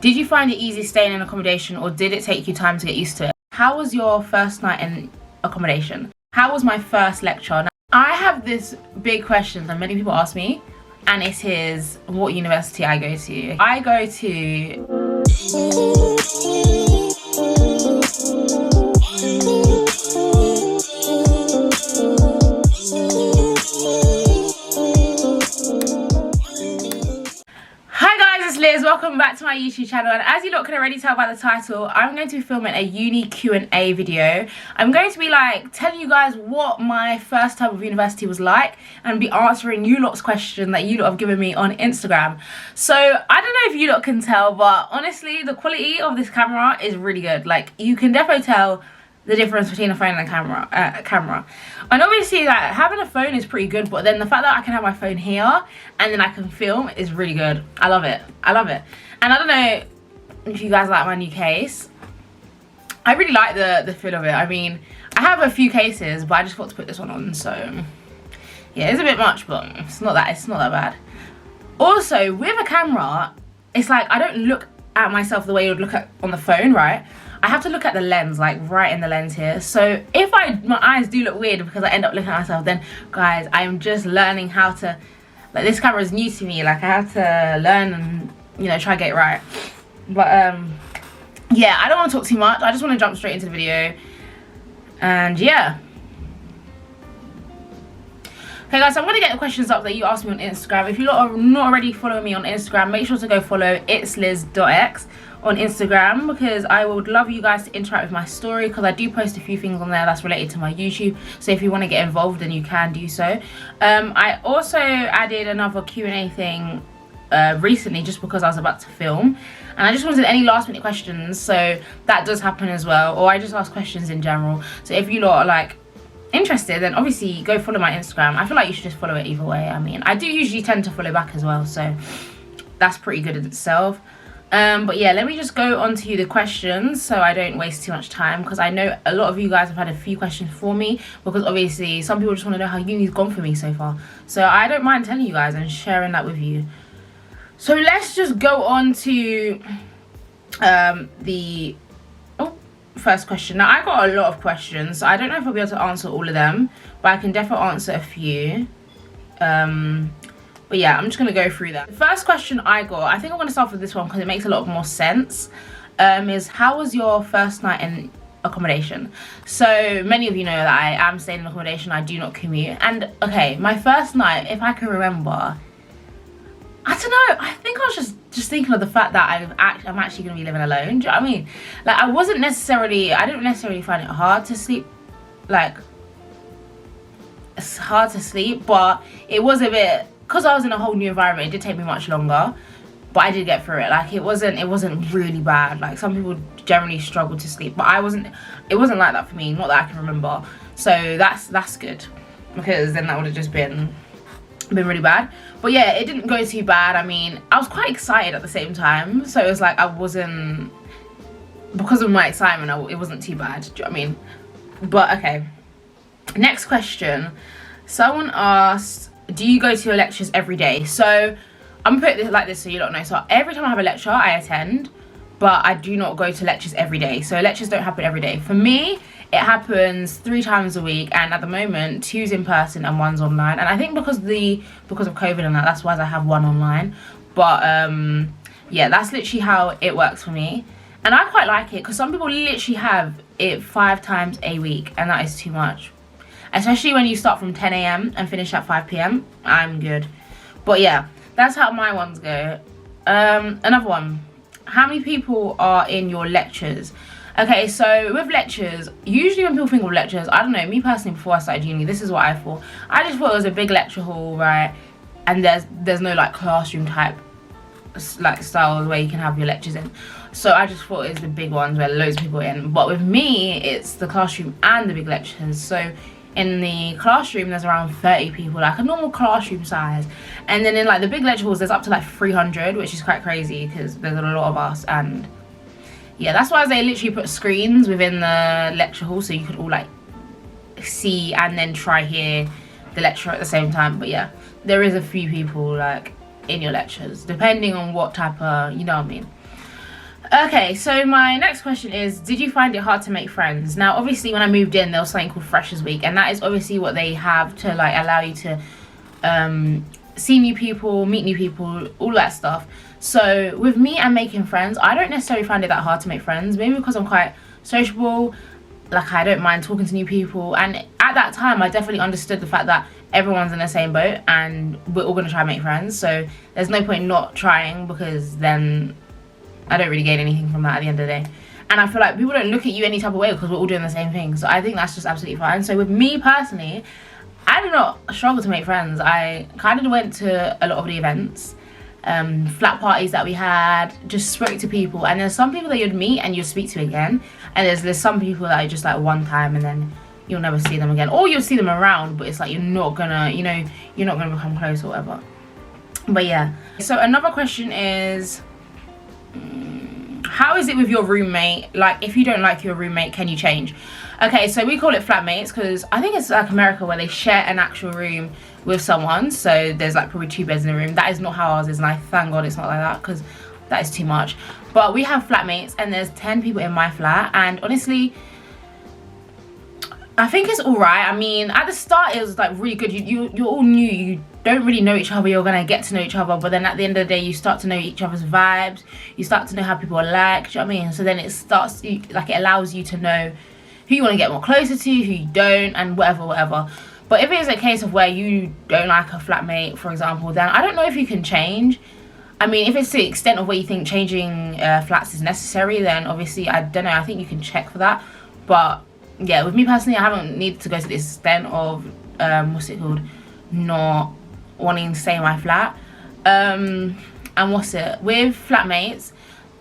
Did you find it easy staying in accommodation, or did it take you time to get used to it? How was your first night in accommodation? How was my first lecture? Now, I have this big question that many people ask me, and it is what university I go to. I go to Liz, welcome back to my YouTube channel, and as you lot can already tell by the title, I'm going to be filming a uni Q&A video. I'm going to be like telling you guys what my first time of university was like and be answering you lot's question that you lot have given me on Instagram. So I don't know if you lot can tell, but honestly the quality of this camera is really good. Like, you can definitely tell the difference between a phone and a camera. And obviously, like, having a phone is pretty good, but then the fact that I can have my phone here and then I can film is really good. I love it. I love it. And I don't know if you guys like my new case. I really like the feel of it. I mean, I have a few cases, but I just got to put this one on, so yeah, it's a bit much, but it's not that bad. Also, with a camera, it's like I don't look at myself the way you would look at on the phone, right? I have to look at the lens, like right in the lens here. So if my eyes do look weird because I end up looking at myself, then guys, I'm just learning how to, like, this camera is new to me. Like, I have to learn and, you know, try to get it right. But yeah, I don't want to talk too much. I just want to jump straight into the video. And yeah. Okay guys, so I'm going to get the questions up that you asked me on Instagram. If you lot are not already following me on Instagram, make sure to go follow itzliz.x on Instagram, because I would love you guys to interact with my story, because I do post a few things on there that's related to my YouTube. So if you want to get involved, then you can do so. I also added another Q&A thing recently, just because I was about to film, and I just wanted any last minute questions, so that does happen as well. Or I just ask questions in general. So if you lot are like interested, then obviously go follow my Instagram. I feel like you should just follow it either way. I mean, I do usually tend to follow back as well, so that's pretty good in itself. But yeah, let me just go on to the questions so I don't waste too much time, because I know a lot of you guys have had a few questions for me, because obviously some people just want to know how uni's gone for me so far. So I don't mind telling you guys and sharing that with you. So let's just go on to the first question. Now, I got a lot of questions, so I don't know if I'll be able to answer all of them, but I can definitely answer a few. But yeah, I'm just gonna go through that. The first question I got, I think I'm gonna start with this one because it makes a lot more sense, is how was your first night in accommodation? So many of you know that I am staying in accommodation. I do not commute. And okay, my first night, if I can remember, I don't know, I think I was just thinking of the fact that I'm actually gonna be living alone. Do you know what I mean? Like, I didn't necessarily find it hard to sleep. Like, it's hard to sleep, but it was a bit, because I was in a whole new environment, it did take me much longer, but I did get through it. Like, it wasn't really bad. Like, some people generally struggle to sleep, but it wasn't like that for me, not that I can remember. So that's good, because then that would have just been really bad. But yeah, it didn't go too bad. I mean, I was quite excited at the same time, so it was like because of my excitement, it wasn't too bad. Do you know what I mean? But okay, next question. Someone asked, do you go to your lectures every day? So I'm gonna put it like this so you don't know. So every time I have a lecture, I attend, but I do not go to lectures every day. So lectures don't happen every day. For me, it happens 3 times a week, and at the moment 2's in person and 1's online. And I think because of COVID and that's why I have 1 online. But yeah, that's literally how it works for me, and I quite like it, because some people literally have it 5 times a week, and that is too much. Especially when you start from 10 AM and finish at 5 PM. I'm good. But yeah, that's how my ones go. Another one. How many people are in your lectures? Okay, so with lectures, usually when people think of lectures, I don't know, me personally, before I started uni, this is what I thought. I just thought it was a big lecture hall, right? And there's no like classroom type like styles where you can have your lectures in. So I just thought it was the big ones where loads of people are in. But with me, it's the classroom and the big lectures. So in the classroom, there's around 30 people, like a normal classroom size. And then in like the big lecture halls, there's up to like 300, which is quite crazy because there's a lot of us. And yeah, that's why they literally put screens within the lecture hall so you could all like see and then try hear the lecture at the same time. But yeah, there is a few people like in your lectures, depending on what type of, you know what I mean. Okay, so my next question is, did you find it hard to make friends? Now, obviously, when I moved in, there was something called Freshers Week, and that is obviously what they have to like allow you to see new people, meet new people, all that stuff. So with me and making friends, I don't necessarily find it that hard to make friends, maybe because I'm quite sociable. Like, I don't mind talking to new people, and at that time I definitely understood the fact that everyone's in the same boat and we're all going to try and make friends, so there's no point not trying, because then I don't really gain anything from that at the end of the day. And I feel like people don't look at you any type of way because we're all doing the same thing, so I think that's just absolutely fine. So with me personally, I did not struggle to make friends. I kind of went to a lot of the events, flat parties that we had, just spoke to people, and there's some people that you'd meet and you'd speak to again, and there's some people that are just like one time and then you'll never see them again, or you'll see them around, but it's like you're not gonna, you know, you're not gonna become close or whatever. But yeah, so another question is, how is it with your roommate? Like, if you don't like your roommate, can you change? Okay, so we call it flatmates because I think it's like America where they share an actual room with someone, so there's like probably 2 beds in a room. That is not how ours is, and I thank God it's not like that, because that is too much. But we have flatmates, and there's 10 people in my flat, and honestly, I think it's all right. I mean, at the start it was like really good. You're all new, you don't really know each other, you're gonna get to know each other, but then at the end of the day you start to know each other's vibes, you start to know how people are like, do you know what I mean? So then it starts, like, it allows you to know who you want to get more closer to, who you don't, and whatever. But if it is a case of where you don't like a flatmate, for example, then I don't know if you can change. I mean, if it's to the extent of where you think changing flats is necessary, then obviously, I don't know, I think you can check for that. But yeah, with me personally, I haven't needed to go to the extent of, not wanting to stay in my flat. And with flatmates,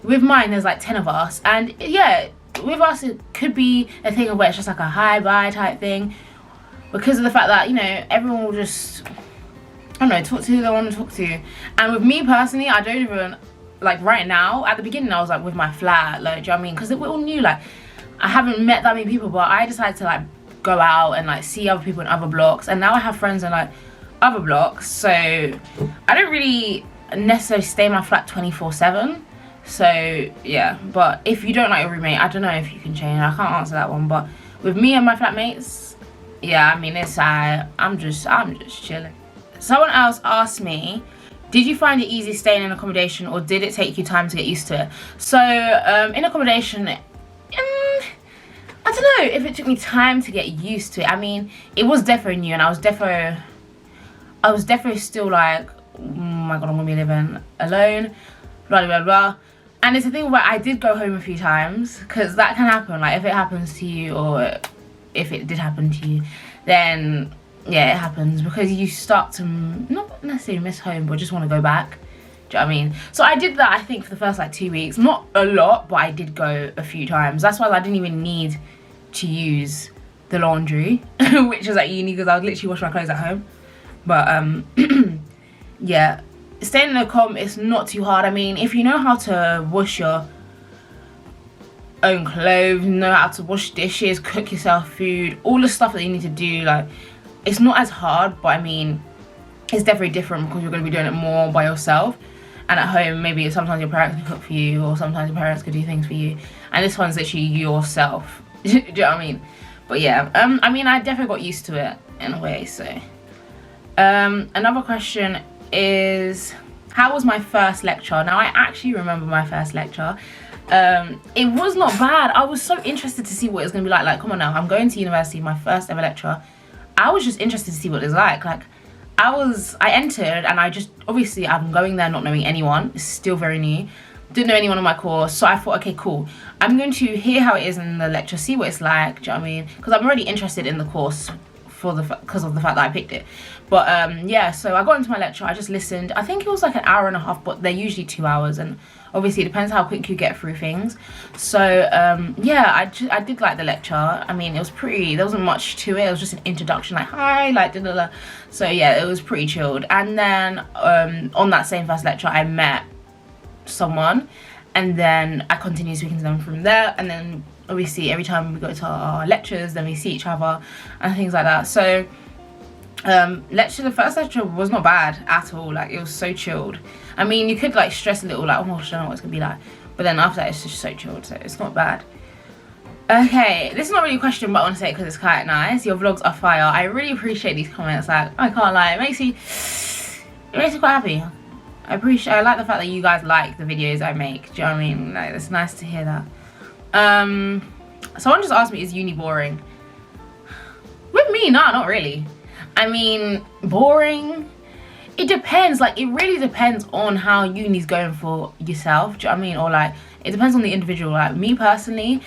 with mine, there's like 10 of us, and yeah, with us it could be a thing of where it's just like a hi bye type thing, because of the fact that, you know, everyone will just, I don't know, talk to who they want to talk to. And with me personally, I don't even, like, right now, at the beginning I was like with my flat, like, do you know what I mean, because we're all new, like, I haven't met that many people, but I decided to like go out and like see other people in other blocks, and now I have friends in like other blocks, so I don't really necessarily stay in my flat 24/7. So yeah, but if you don't like your roommate, I don't know if you can change. I can't answer that one. But with me and my flatmates, yeah, I mean, it's I'm just chilling. Someone else asked me, did you find it easy staying in accommodation, or did it take you time to get used to it? So in accommodation, I don't know if it took me time to get used to it. I mean, it was defo new, and I was defo still like, oh my god, I'm gonna be living alone, blah blah blah. And it's a thing where I did go home a few times, because that can happen. Like, if it happens to you, or if it did happen to you, then yeah, it happens, because you start to not necessarily miss home, but just want to go back. Do you know what I mean? So I did that, I think, for the first like 2 weeks. Not a lot, but I did go a few times. That's why I didn't even need to use the laundry, which was at uni, because I would literally wash my clothes at home. But yeah, staying in a comm, it's not too hard. I mean, if you know how to wash your own clothes, know how to wash dishes, cook yourself food, all the stuff that you need to do, like, it's not as hard. But I mean, it's definitely different, because you're going to be doing it more by yourself. And at home, maybe sometimes your parents can cook for you, or sometimes your parents can do things for you, and this one's literally yourself. Do you know what I mean? But yeah, I mean, I definitely got used to it in a way. So another question is, how was my first lecture? Now, I actually remember my first lecture. It was not bad. I was so interested to see what it's gonna be like. Like, come on now, I'm going to university, my first ever lecture. I was just interested to see what it's like. Like, I entered, and I just, obviously I'm going there not knowing anyone. It's still very new. Didn't know anyone on my course, so I thought, okay, cool. I'm going to hear how it is in the lecture, see what it's like, do you know what I mean? Because I'm already interested in the course because of the fact that I picked it. But yeah, so I got into my lecture, I just listened. I think it was like an hour and a half, but they're usually 2 hours, and obviously it depends how quick you get through things. So yeah, I did like the lecture. I mean, it was pretty, there wasn't much to it. It was just an introduction, like, hi, like, da da da. So yeah, it was pretty chilled. And then on that same first lecture, I met someone, and then I continued speaking to them from there. And then obviously every time we go to our lectures, then we see each other and things like that. So the first lecture was not bad at all. Like, it was so chilled. I mean, you could like stress a little, like, oh gosh, I don't know what it's gonna be like, But then after that, it's just so chilled, so it's not bad. Okay, this is not really a question, but I want to say it because it's quite nice. Your vlogs are fire. I really appreciate these comments. Like, I can't lie, it makes me quite happy. I like the fact that you guys like the videos I make. Do you know what I mean? Like, it's nice to hear that. Someone just asked me, is uni boring? With me, no, not really. I mean, boring, it depends. Like, it really depends on how uni's going for yourself. Do you know what I mean? Or like, it depends on the individual. Like, me personally,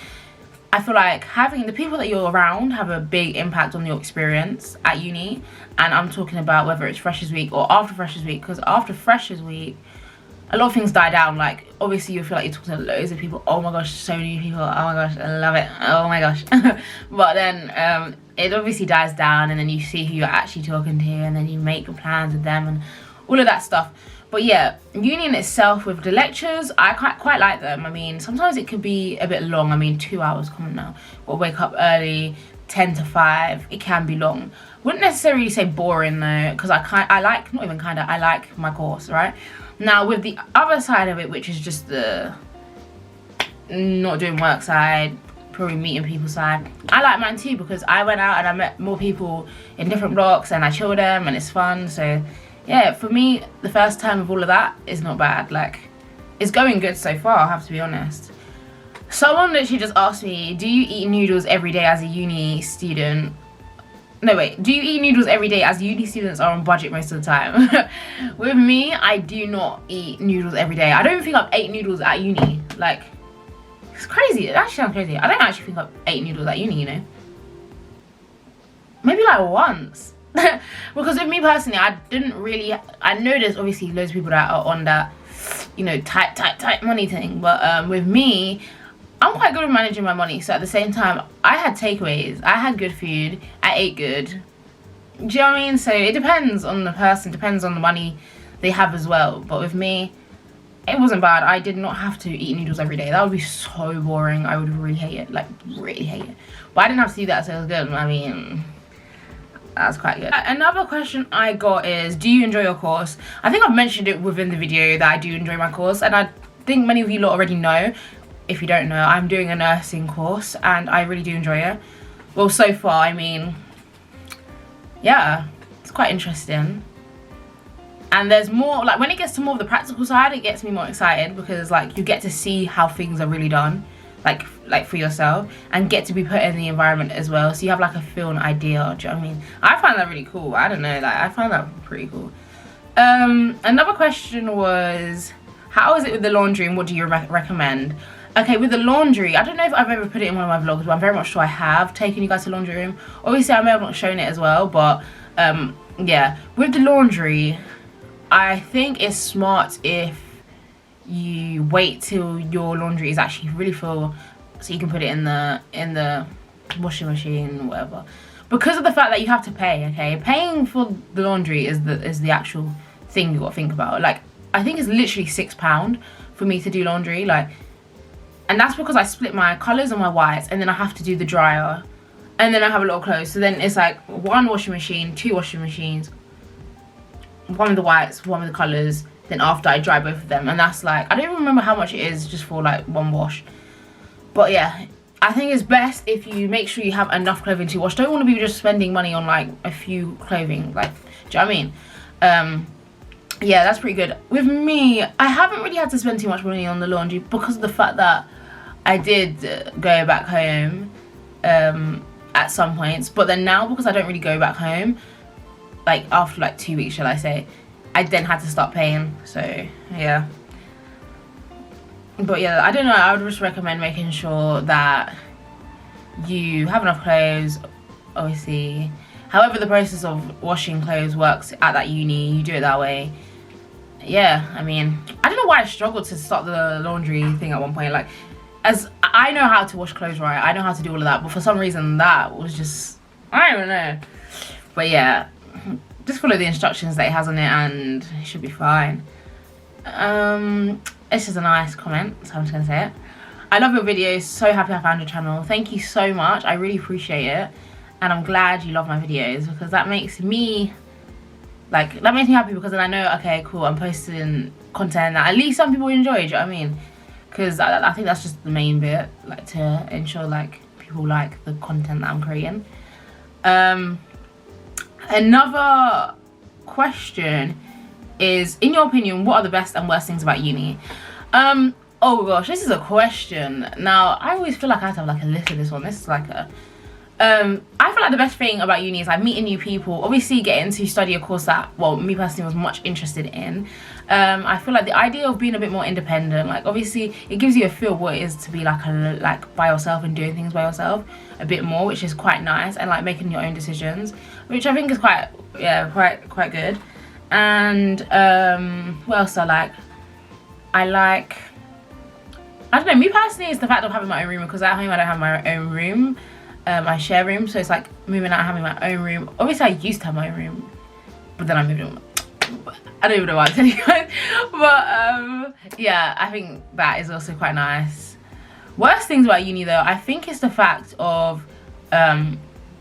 I feel like having the people that you're around have a big impact on your experience at uni. And I'm talking about whether it's Freshers Week or after Freshers Week, because after Freshers Week, a lot of things die down. Like, obviously you feel like you're talking to loads of people. Oh my gosh, so many people. Oh my gosh, I love it. Oh my gosh. But then it obviously dies down, and then you see who you're actually talking to, and then you make plans with them and all of that stuff. But yeah, uni in itself with the lectures, I quite like them. I mean, sometimes it could be a bit long. I mean, 2 hours, come on now. We'll wake up early, 10 to 5. It can be long. Wouldn't necessarily say boring though, because I like my course, right? Now with the other side of it, which is just the not doing work side, probably meeting people side, I like mine too, because I went out and I met more people in different blocks and I chill them and it's fun. So yeah, for me, the first term of all of that is not bad. Like, it's going good so far, I have to be honest. Someone literally just asked me, do you eat noodles every day as a uni student? No, wait, do you eat noodles every day as uni students are on budget most of the time? With me, I do not eat noodles every day. I don't think I've ate noodles at uni. Like, it's crazy. It actually sounds crazy. I don't actually think I've ate noodles at uni, you know? Maybe like once. Because with me personally, I didn't really, I know there's obviously loads of people that are on that, you know, tight money thing. But with me, I'm quite good with managing my money. So at the same time, I had takeaways. I had good food. I ate good. Do you know what I mean? So it depends on the person, depends on the money they have as well. But with me, it wasn't bad. I did not have to eat noodles every day. That would be so boring. I would really hate it. Like, really hate it. But I didn't have to do that, so it was good. I mean, that's quite good. Another question I got is, do you enjoy your course? I think I've mentioned it within the video that I do enjoy my course. And I think many of you lot already know. If you don't know, I'm doing a nursing course and I really do enjoy it. Well, so far, I mean, yeah, it's quite interesting. And there's more, like, when it gets to more of the practical side, it gets me more excited, because like you get to see how things are really done, like for yourself, and get to be put in the environment as well, so you have like a feel and idea. Do you know what I mean? I find that really cool. I don't know, like, I find that pretty cool. Another question was, how is it with the laundry and what do you recommend? Okay, with the laundry, I don't know if I've ever put it in one of my vlogs, but I'm very much sure I have taken you guys to the laundry room. Obviously, I may have not shown it as well, but yeah. With the laundry, I think it's smart if you wait till your laundry is actually really full, so you can put it in the washing machine or whatever. Because of the fact that you have to pay, okay? Paying for the laundry is the actual thing you got to think about. Like, I think it's literally £6 for me to do laundry, like. And that's because I split my colours and my whites, and then I have to do the dryer, and then I have a lot of clothes. So then it's like 1 washing machine, 2 washing machines, 1 with the whites, 1 with the colours, then after I dry both of them. And that's like, I don't even remember how much it is just for like 1 wash. But yeah, I think it's best if you make sure you have enough clothing to wash. Don't want to be just spending money on like a few clothing, like, do you know what I mean? Yeah, that's pretty good. With me, I haven't really had to spend too much money on the laundry because of the fact that I did go back home at some points, but then now, because I don't really go back home, like after like 2 weeks, shall I say, I then had to start paying. So yeah, but yeah, I don't know, I would just recommend making sure that you have enough clothes. Obviously, however the process of washing clothes works at that uni, you do it that way. Yeah, I mean, I don't know why I struggled to start the laundry thing at one point. Like, as I know how to wash clothes right, I know how to do all of that, but for some reason that was just, I don't know. But yeah, just follow the instructions that it has on it and it should be fine. It's just a nice comment, so I'm just gonna say it. I love your videos, so happy I found your channel. Thank you so much, I really appreciate it. And I'm glad you love my videos, because that makes me, like, that makes me happy, because then I know, okay, cool, I'm posting content that at least some people enjoy, do you know what I mean? because I think that's just the main bit, like to ensure like people like the content that I'm creating. Another question is, in your opinion, what are the best and worst things about uni? Oh gosh, this is a question. Now, I always feel like I have to have like a list of this one. This is like a I feel like the best thing about uni is like meeting new people, obviously getting to study a course that, well, me personally was much interested in. I feel like the idea of being a bit more independent, like obviously it gives you a feel what it is to be like by yourself and doing things by yourself a bit more, which is quite nice, and like making your own decisions, which I think is quite good. And what else I don't know, me personally, it's the fact of having my own room, because at home I don't have my own room. I share room, so it's like moving out and having my own room. Obviously I used to have my own room, but then I moved on. I don't even know why I'm telling you guys. But yeah, I think that is also quite nice. Worst things about uni though, I think it's the fact of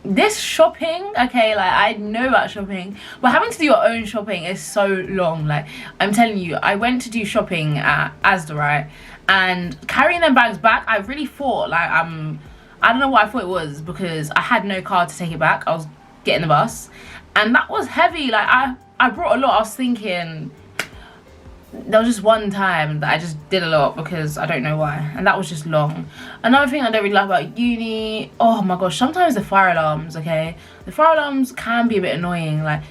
this shopping. Okay, like I know about shopping, but having to do your own shopping is so long. Like I'm telling you, I went to do shopping at Asda, right? And carrying them bags back, I really thought like I don't know what I thought it was, because I had no car to take it back. I was getting the bus, and that was heavy. Like I brought a lot. I was thinking there was just one time that I just did a lot because I don't know why, and that was just long. Another thing I don't really like about uni, oh my gosh, sometimes the fire alarms. Okay, the fire alarms can be a bit annoying. Like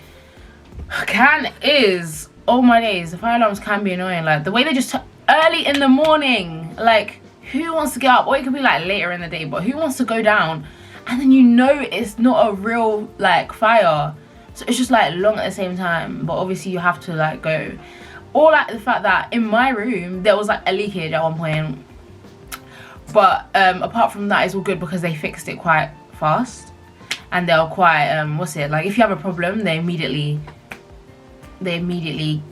oh my days, the fire alarms can be annoying. Like the way they just early in the morning, like who wants to get up? Or it could be like later in the day, but who wants to go down? And then you know it's not a real like fire, so it's just like long at the same time, but obviously you have to like go. Or like the fact that in my room there was like a leakage at one point, but apart from that, it's all good because they fixed it quite fast, and they're quite like if you have a problem, they immediately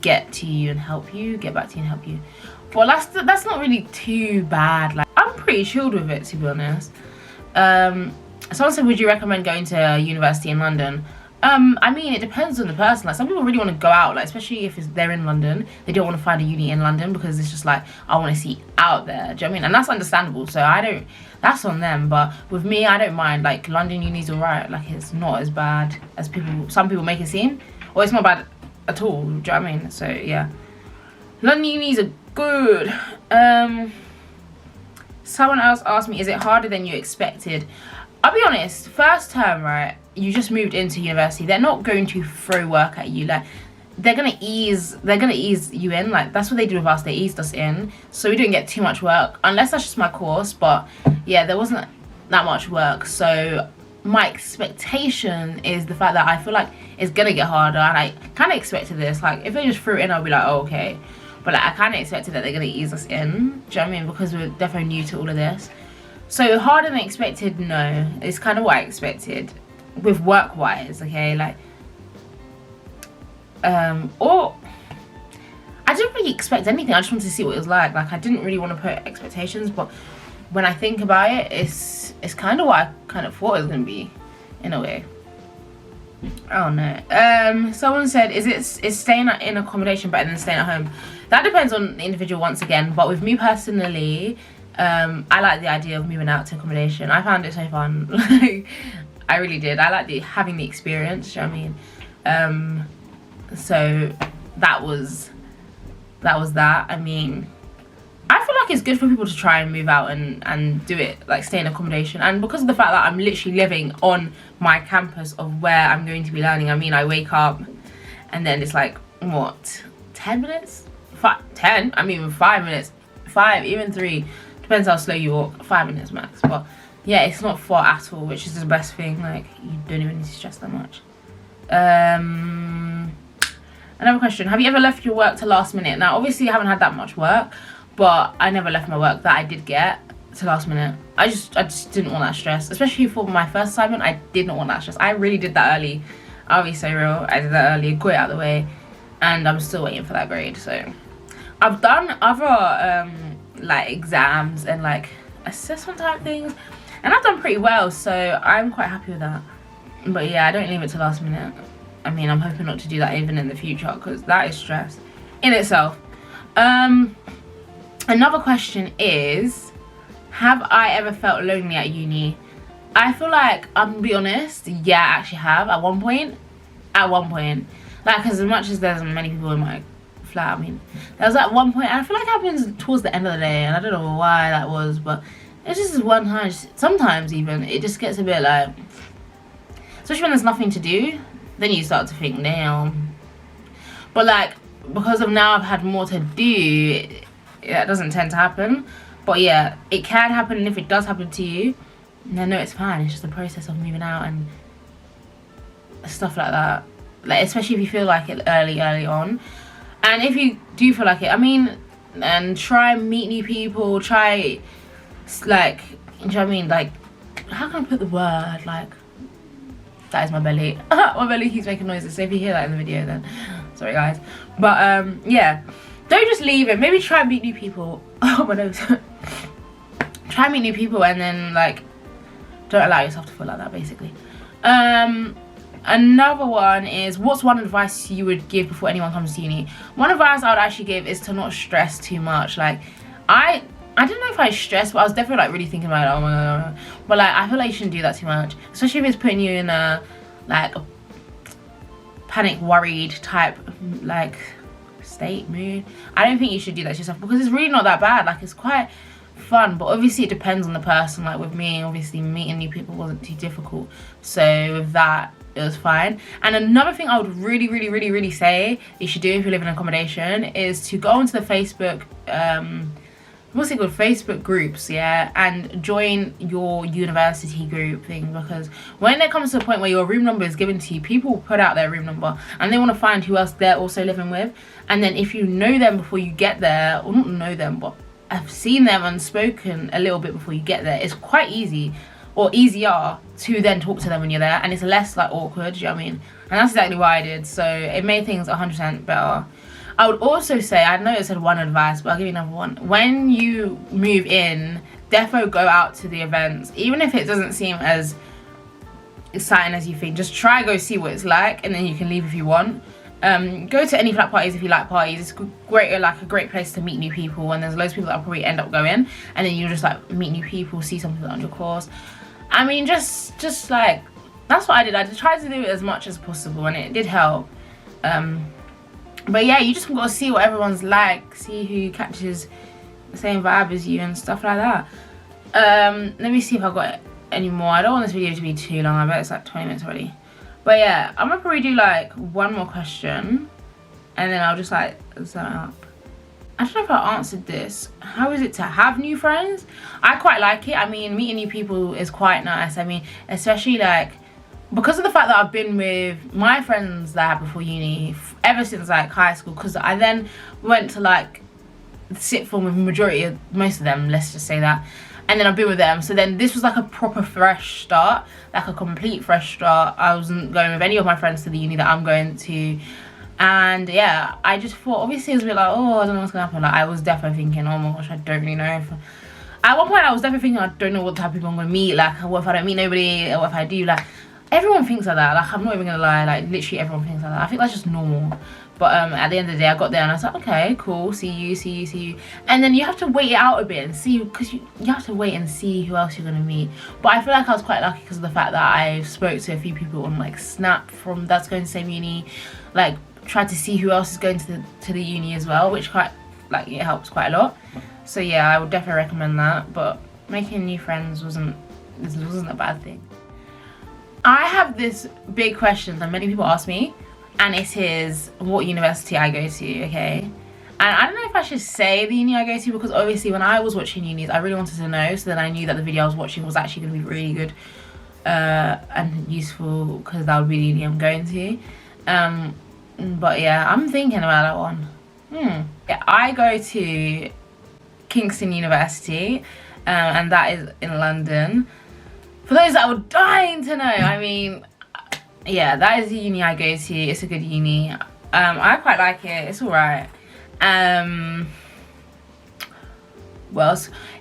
get to you and help you, get back to you and help you. Well, that's not really too bad. Like I'm pretty chilled with it, to be honest. Someone said, would you recommend going to university in London? I mean, it depends on the person. Like some people really want to go out, like especially if they're in London, they don't want to find a uni in London because it's just like, I want to see out there. Do you know what I mean? And that's understandable, so that's on them. But with me, I don't mind. Like London uni's alright. Like it's not as bad as some people make it seem, or it's not bad at all. Do you know what I mean? So yeah, London unis are good. Someone else asked me, is it harder than you expected? I'll be honest, first term, right, you just moved into university. They're not going to throw work at you. Like they're gonna ease you in. Like that's what they did with us. They eased us in, so we didn't get too much work, unless that's just my course. But yeah, there wasn't that much work, so my expectation is the fact that I feel like it's gonna get harder, and I kind of expected this. Like if they just threw it in, I'll be like, oh, okay. But like I kind of expected that they're gonna ease us in. Do you know what I mean? Because we're definitely new to all of this. So harder than expected, no. It's kind of what I expected with work-wise, okay? Like, or I didn't really expect anything. I just wanted to see what it was like. Like I didn't really want to put expectations, but when I think about it, it's kind of what I kind of thought it was gonna be, in a way. Oh no. Someone said, is staying in accommodation better than staying at home? That depends on the individual once again, but with me personally, I like the idea of moving out to accommodation. I found it so fun. Like I really did. I like having the experience, do you know what I mean? So that was that. I mean, I feel like it's good for people to try and move out and do it, like stay in accommodation. And because of the fact that I'm literally living on my campus of where I'm going to be learning, I mean, I wake up and then it's like, what, 10 minutes? 10? I mean, 5 minutes, 5, even 3. Depends how slow you walk, 5 minutes max. But yeah, it's not far at all, which is the best thing. Like, you don't even need to stress that much. Another question, have you ever left your work to last minute? Now, obviously, I haven't had that much work, but I never left my work that I did get to last minute. I just didn't want that stress, especially for my first assignment. I didn't want that stress. I really did that early. I'll be so real. I did that early, got it out of the way, and I'm still waiting for that grade. So I've done other like exams and like assessment type things, and I've done pretty well, so I'm quite happy with that. But yeah, I don't leave it to last minute. I mean, I'm hoping not to do that even in the future, because that is stress in itself. Another question is, have I ever felt lonely at uni? I feel like, I'm gonna be honest, yeah, I actually have at one point. Like, as much as there's many people in my flat, I mean, there was at one point, and I feel like it happens towards the end of the day, and I don't know why that was, but it's just this one time, sometimes even, it just gets a bit like, especially when there's nothing to do, then you start to think, damn. But like, because of now I've had more to do, that doesn't tend to happen. But yeah, it can happen, and if it does happen to you, then no, it's fine. It's just the process of moving out and stuff like that. Like, especially if you feel like it early on. And if you do feel like it, I mean, and try and meet new people, try, like, you know what I mean? Like, how can I put the word, like, that is my belly. My belly keeps making noises, so if you hear that in the video, then sorry guys. But yeah, don't just leave it. Maybe try and meet new people. Oh, my nose. Try and meet new people, and then, like, don't allow yourself to feel like that, basically. Another one is, what's one advice you would give before anyone comes to uni? One advice I would actually give is to not stress too much. Like, I don't know if I stressed, but I was definitely like really thinking about it. Oh my god. But like, I feel like you shouldn't do that too much, especially if it's putting you in a like a panic, worried type like mood. I don't think you should do that to yourself, because it's really not that bad. Like, it's quite fun, but obviously it depends on the person. Like with me, obviously meeting new people wasn't too difficult, so with that it was fine. And another thing I would really say you should do if you live in accommodation is to go onto the Facebook what's it called, Facebook groups, yeah, and join your university group thing, because when it comes to the point where your room number is given to you, people put out their room number and they want to find who else they're also living with. And then if you know them before you get there, or not know them, but I've seen them and spoken a little bit before you get there, it's quite easy, or easier, to then talk to them when you're there, and it's less like awkward, do you know what I mean? And that's exactly what I did, so it made things 100% better. I would also say, I know it said one advice, but I'll give you another one. When you move in, defo go out to the events, even if it doesn't seem as exciting as you think. Just try go see what it's like, and then you can leave if you want. Go to any flat parties if you like parties. It's great, like a great place to meet new people, and there's loads of people that will probably end up going, and then you just like meet new people, see some people on your course. I mean, just like, that's what I did. I just tried to do it as much as possible, and it did help. But yeah, you just got to see what everyone's like, see who catches the same vibe as you and stuff like that. Let me see if I've got any more. I don't want this video to be too long. I bet it's like 20 minutes already. But yeah, I'm gonna probably do like one more question, and then I'll just like sum it up. I don't know if I answered this. How is it to have new friends? I quite like it. I mean, meeting new people is quite nice. I mean, especially like, because of the fact that I've been with my friends that I had before uni ever since like high school, because I then went to like sixth form with majority of most of them, let's just say that, and then I've been with them, so then this was like a proper fresh start, like a complete fresh start. I wasn't going with any of my friends to the uni that I'm going to, and yeah, I just thought, obviously it was a bit like, oh, I don't know what's gonna happen. Like, I was definitely thinking, oh my gosh, I don't really know if, at one point I was definitely thinking, I don't know what type of people I'm gonna meet, like what if I don't meet nobody, or what if I do, like everyone thinks like that. Like, I'm not even gonna lie, like literally everyone thinks like that. I think that's just normal. But at the end of the day, I got there and I was like, okay, cool, see you. And then you have to wait it out a bit and see, because you have to wait and see who else you're gonna meet. But I feel like I was quite lucky because of the fact that I spoke to a few people on like Snap from that's going to the same uni, like tried to see who else is going to the uni as well, which quite, like, it helps quite a lot. So yeah, I would definitely recommend that. But making new friends wasn't a bad thing. I have this big question that many people ask me, and it is what university I go to, okay? And I don't know if I should say the uni I go to, because obviously when I was watching unis, I really wanted to know, so then I knew that the video I was watching was actually going to be really good and useful, because that would be the uni I'm going to. But yeah, I'm thinking about that one. Yeah, I go to Kingston University, and that is in London. For those that were dying to know, I mean, yeah, that is the uni I go to. It's a good uni. I quite like it. It's alright. Well,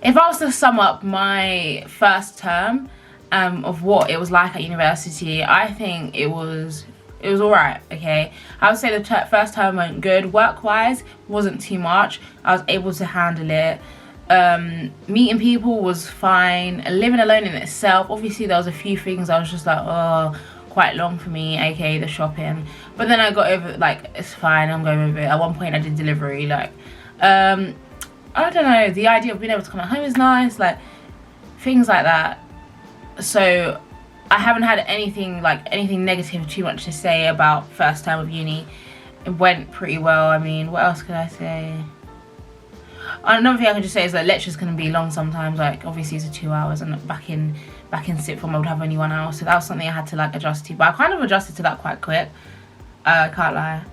if I was to sum up my first term of what it was like at university, I think it was it was all right. Okay, I would say the first term went good. Work wise, wasn't too much. I was able to handle it. Meeting people was fine. Living alone in itself, obviously there was a few things I was just like, oh, quite long for me, aka the shopping, but then I got over it, like, it's fine, I'm going with it. At one point I did delivery, like, I don't know, the idea of being able to come at home is nice, like, things like that. So I haven't had anything negative too much to say about first term of uni. It went pretty well. I mean, what else could I say? Another thing I can just say is that lectures can be long sometimes. Like, obviously it's 2 hours, and back in sixth form I would have only 1 hour, so that was something I had to like adjust to, but I kind of adjusted to that quite quick. I can't lie.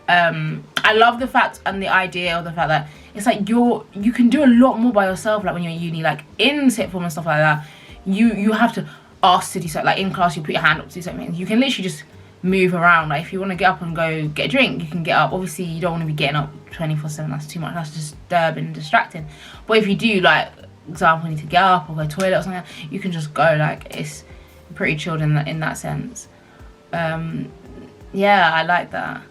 I love the fact and the idea of the fact that it's like you can do a lot more by yourself, like when you're at uni. Like in sixth form and stuff like that, you have to ask to do something. Like in class you put your hand up to do something. You can literally just move around. Like if you want to get up and go get a drink, you can get up. Obviously you don't want to be getting up 24/7, that's too much, that's disturbing and distracting. But if you do, like, example, you need to get up or go to the toilet or something, you can just go. Like, it's pretty chilled in that sense. Yeah, I like that.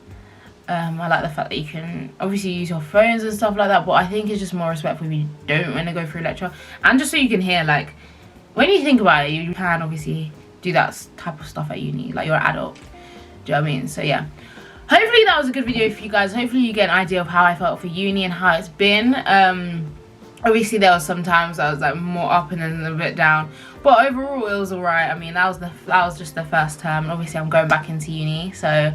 I like the fact that you can obviously use your phones and stuff like that, but I think it's just more respectful if you don't want to go through lecture, and just so you can hear, like, when you think about it, you can obviously do that type of stuff at uni, like you're an adult. Do you know what I mean? So yeah, hopefully that was a good video for you guys. Hopefully you get an idea of how I felt for uni and how it's been. Obviously there was some times I was like more up and then a bit down, but overall it was alright. I mean, that was just the first term. Obviously I'm going back into uni, so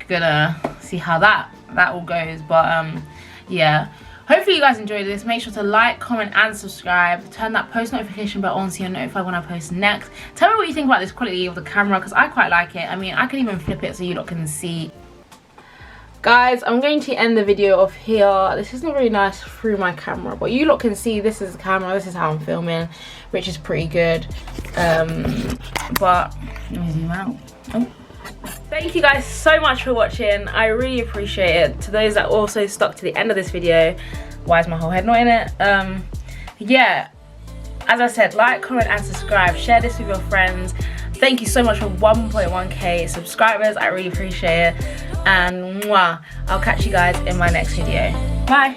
gonna see how that all goes. But yeah, hopefully you guys enjoyed this. Make sure to like, comment and subscribe. Turn that post notification bell on so you're notified when I post next. Tell me what you think about this quality of the camera, because I quite like it. I mean, I can even flip it so you lot can see. Guys, I'm going to end the video off here. This isn't really nice through my camera, but you lot can see this is the camera, this is how I'm filming, which is pretty good. But let me zoom out. Oh. Thank you guys so much for watching. I really appreciate it. To those that also stuck to the end of this video, why is my whole head not in it? Yeah, as I said, like, comment and subscribe. Share this with your friends. Thank you so much for 1.1k subscribers. I really appreciate it. And mwah, I'll catch you guys in my next video. Bye.